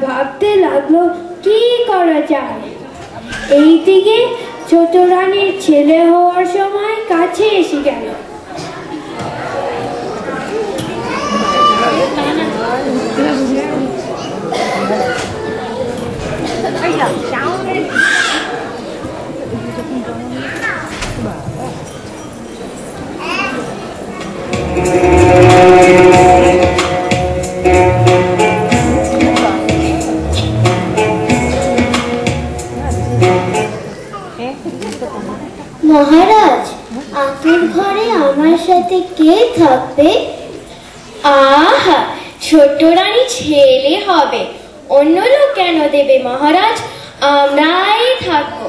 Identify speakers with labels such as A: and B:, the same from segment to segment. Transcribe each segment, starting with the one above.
A: ভাবতে লাগলো কি করা যায়। এইদিকে ছোট রানীর ছেলে হওয়ার সময় কাছে এসে গেল।
B: মহারাজ, আতুর ঘরে আমার সাথে কে থাকবে?
C: আহা, ছোট রানী ছেলে হবে, অন্য লোক কেন দেবে মহারাজ? আমরাই থাকবো।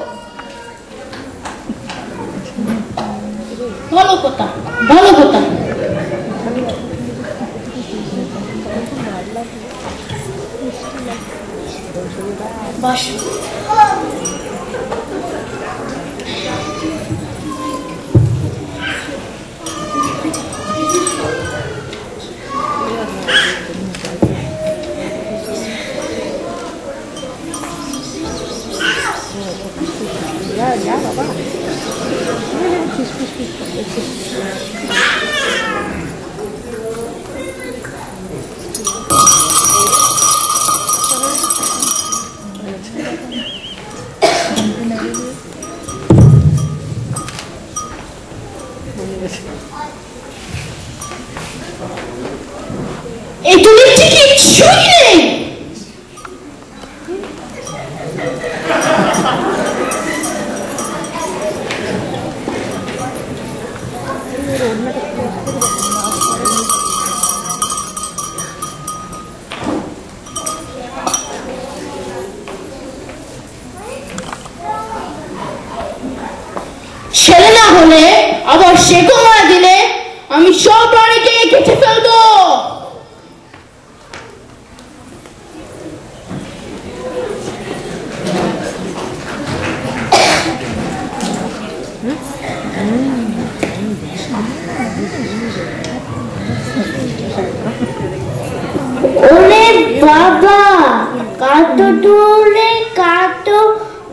B: ভালো কথা, ভালো কথা। বস।
D: Ya, Bapak.
B: Itu licik cuy. ছেলে না হলে আবার সেকো মারা দিলে আমি সব প্রাণীকে কেটে ফেলবো। ওরে বাবা, কত দূরে, কত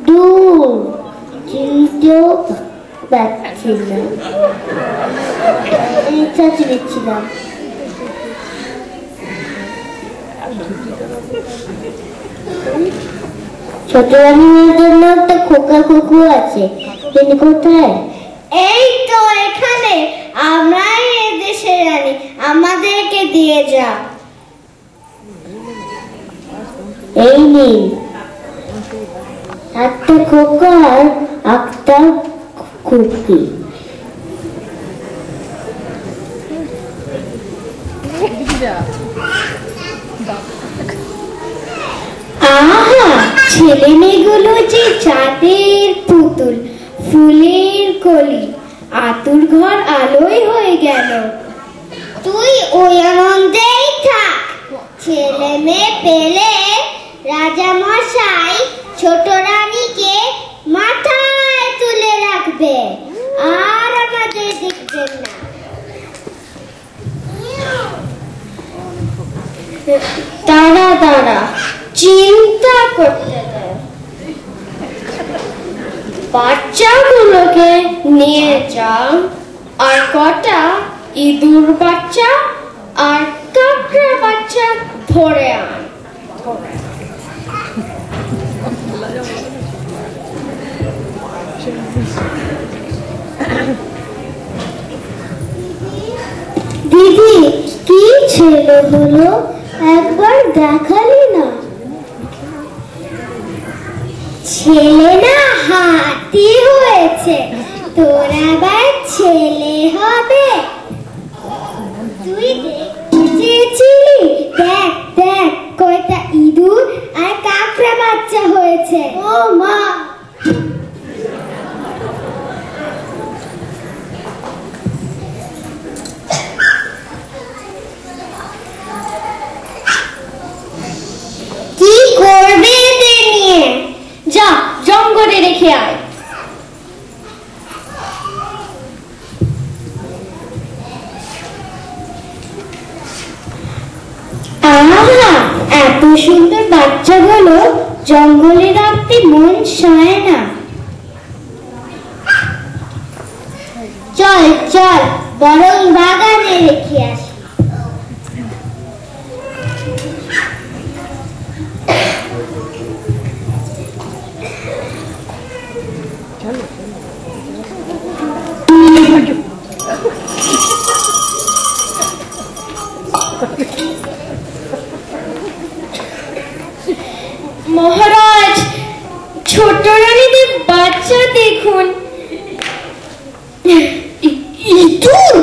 B: দূর চিনতেও পারছি না। চিনেছিলাম ছোট রানীর জন্য একটা খোকা কুকু আছে, তিনি কোথায়? এই তো এখানে, আমরাই এ দেশের রানী, আমাদেরকে দিয়ে যা। এই নিন, একটা খোকা আর একটা কুকি। আহা, ছেলে মেয়েগুলো যে চাঁদের পুতুল, ফুলের কলি, আতুর ঘর আলোয় হয়ে গেল। তুই ওই আনন্দেই থাক, ছেলে মেয়ে পেলে রাজা মশাই ছোট রানীকে মাথায় তুলে রাখবে, আর আমাদের দেখবেন না। দাঁড়া দাঁড়া, চিন্তা করতে দে। বাচ্চাগুলোকে নিয়ে যা, আর কটা ইঁদুর বাচ্চা আর কাঁকড়া বাচ্চা ধরে আন। দিদি, কি ছেলে হলো, একবার দেখালি না? ছেলে না, হাতি হয়েছে, তোর আবার ছেলে হবে? তুই দেখেছিলি? দেখ দেখ, কয়টা ইঁদুর আর কাঁকড়া বাচ্চা হয়েছে। ও মা, কি করবে এদের নিয়ে? যা, জঙ্গলে রেখে আয়। আহা, এত সুন্দর বাচ্চা বাচ্চাগুলো জঙ্গলে রাখতে মন চায় না। চল চল বরং বাগানে রেখে আসি।
C: মহারাজ, ছোট রানীদের বাচ্চা দেখুন।
B: ইঁদুর!